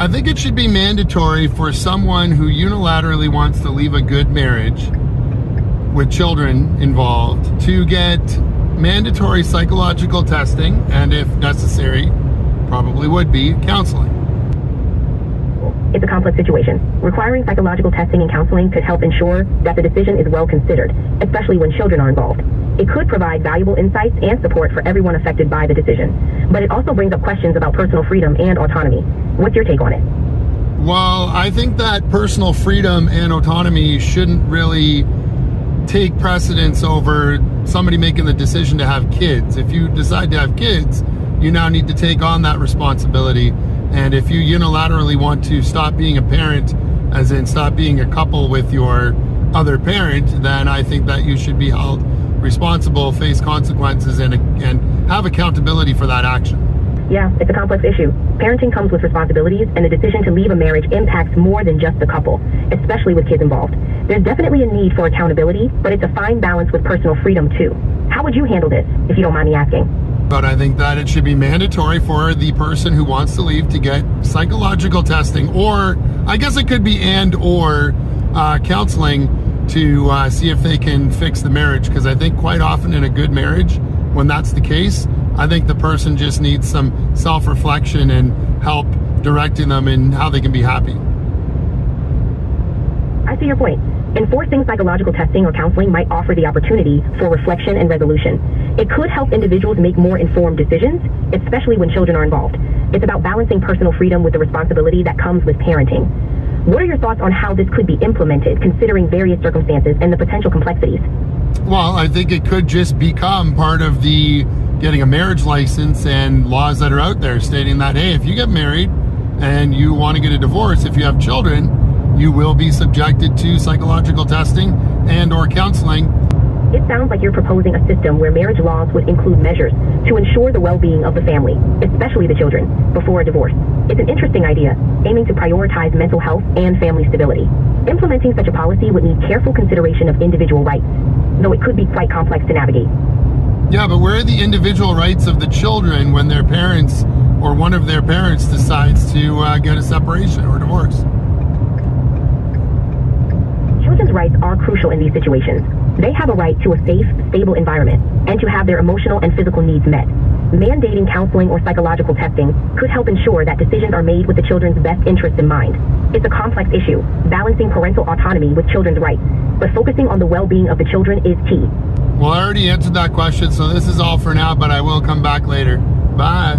I think it should be mandatory for someone who unilaterally wants to leave a good marriage with children involved to get mandatory psychological testing, and if necessary, probably would be counseling. It's a complex situation. Requiring psychological testing and counseling could help ensure that the decision is well considered, especially when children are involved. It could provide valuable insights and support for everyone affected by the decision, but it also brings up questions about personal freedom and autonomy. What's your take on it? Well, I think that personal freedom and autonomy shouldn't really take precedence over somebody making the decision to have kids. If you decide to have kids, you now need to take on that responsibility. And if you unilaterally want to stop being a parent, as in stop being a couple with your other parent, then I think that you should be held responsible, face consequences, and have accountability for that action. Yeah, it's a complex issue. Parenting comes with responsibilities, and the decision to leave a marriage impacts more than just the couple, especially with kids involved. There's definitely a need for accountability, but it's a fine balance with personal freedom too. How would you handle this, if you don't mind me asking? But I think that it should be mandatory for the person who wants to leave to get psychological testing, or I guess it could be or counseling to see if they can fix the marriage. Because I think quite often in a good marriage, when that's the case, I think the person just needs some self-reflection and help directing them in how they can be happy. I see your point. Enforcing psychological testing or counseling might offer the opportunity for reflection and resolution. It could help individuals make more informed decisions, especially when children are involved. It's about balancing personal freedom with the responsibility that comes with parenting. What are your thoughts on how this could be implemented, considering various circumstances and the potential complexities? Well, I think it could just become part of the getting a marriage license and laws that are out there stating that, hey, if you get married and you want to get a divorce, if you have children, you will be subjected to psychological testing and or counseling. It sounds like you're proposing a system where marriage laws would include measures to ensure the well-being of the family, especially the children, before a divorce. It's an interesting idea, aiming to prioritize mental health and family stability. Implementing such a policy would need careful consideration of individual rights, though it could be quite complex to navigate. Yeah, but where are the individual rights of the children when their parents or one of their parents decides to get a separation or divorce? Children's rights are crucial in these situations. They have a right to a safe, stable environment and to have their emotional and physical needs met. Mandating counseling or psychological testing could help ensure that decisions are made with the children's best interests in mind. It's a complex issue, balancing parental autonomy with children's rights, but focusing on the well-being of the children is key. Well, I already answered that question, so this is all for now, but I will come back later. Bye.